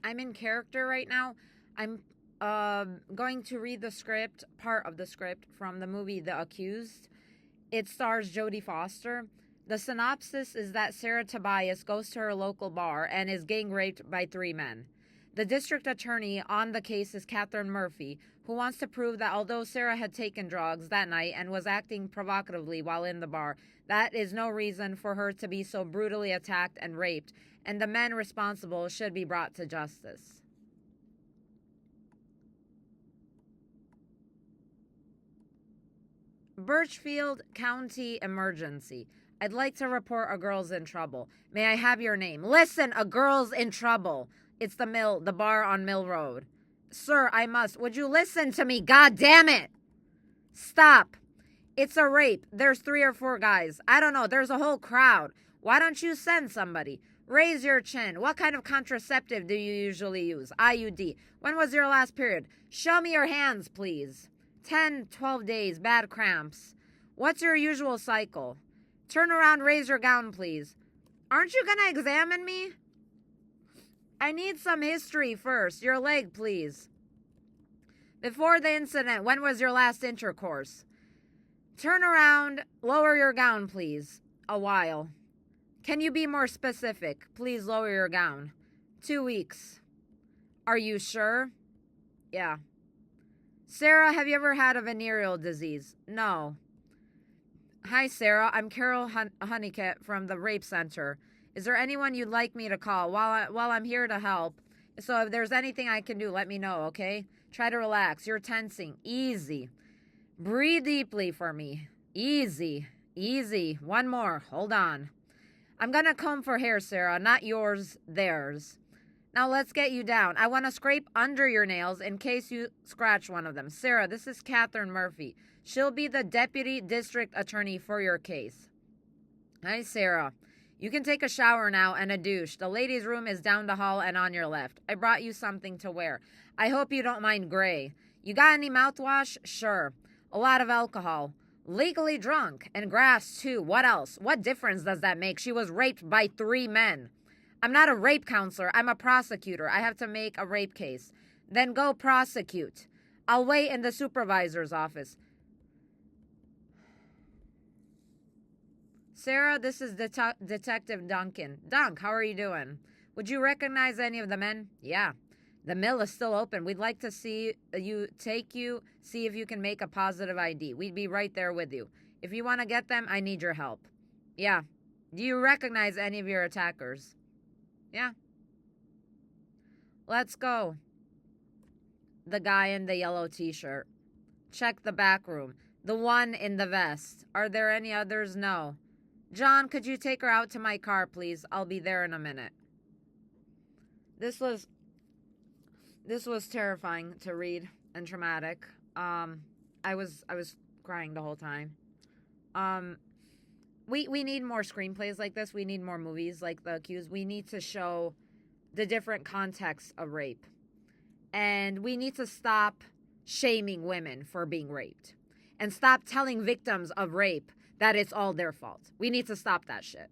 I'm in character right now. I'm going to read part of the script from the movie The Accused. It stars Jodie Foster. The synopsis is that Sarah Tobias goes to her local bar and is gang raped by 3 men. The district attorney on the case is Catherine Murphy, who wants to prove that although Sarah had taken drugs that night and was acting provocatively while in the bar, that is no reason for her to be so brutally attacked and raped, and the men responsible should be brought to justice. Birchfield County Emergency. I'd like to report a girl's in trouble. May I have your name? Listen, a girl's in trouble. It's the bar on Mill Road. Sir, I must. Would you listen to me? God damn it! Stop. It's a rape. There's 3 or 4 guys. I don't know. There's a whole crowd. Why don't you send somebody? Raise your chin. What kind of contraceptive do you usually use? IUD. When was your last period? Show me your hands, please. 10, 12 days. Bad cramps. What's your usual cycle? Turn around. Raise your gown, please. Aren't you going to examine me? I need some history first. Your leg, please. Before the incident, when was your last intercourse? Turn around. Lower your gown, please. A while. Can you be more specific? Please lower your gown. 2 weeks. Are you sure? Yeah. Sarah, have you ever had a venereal disease? No. Hi, Sarah. I'm Carol Honeycutt from the Rape Center. Is there anyone you'd like me to call? While I'm here to help. So if there's anything I can do, let me know, okay? Try to relax. You're tensing. Easy. Breathe deeply for me. Easy. Easy. One more. Hold on. I'm going to comb for hair, Sarah. Not yours, theirs. Now let's get you down. I want to scrape under your nails in case you scratch one of them. Sarah, this is Catherine Murphy. She'll be the deputy district attorney for your case. Hi, Sarah. You can take a shower now and a douche. The ladies' room is down the hall and on your left. I brought you something to wear. I hope you don't mind gray. You got any mouthwash? Sure. A lot of alcohol. Legally drunk. And grass, too. What else? What difference does that make? She was raped by 3 men. I'm not a rape counselor. I'm a prosecutor. I have to make a rape case. Then go prosecute. I'll wait in the supervisor's office. Sarah, this is Detective Duncan. Dunk, how are you doing? Would you recognize any of the men? Yeah. The mill is still open. We'd like to see if you can make a positive ID. We'd be right there with you. If you want to get them, I need your help. Yeah. Do you recognize any of your attackers? Yeah. Let's go. The guy in the yellow t-shirt. Check the back room. The one in the vest. Are there any others? No. John, could you take her out to my car, please? I'll be there in a minute. This was terrifying to read and traumatic. I was crying the whole time. We need more screenplays like this. We need more movies like The Accused. We need to show the different contexts of rape. And we need to stop shaming women for being raped. And stop telling victims of rape that it's all their fault. We need to stop that shit.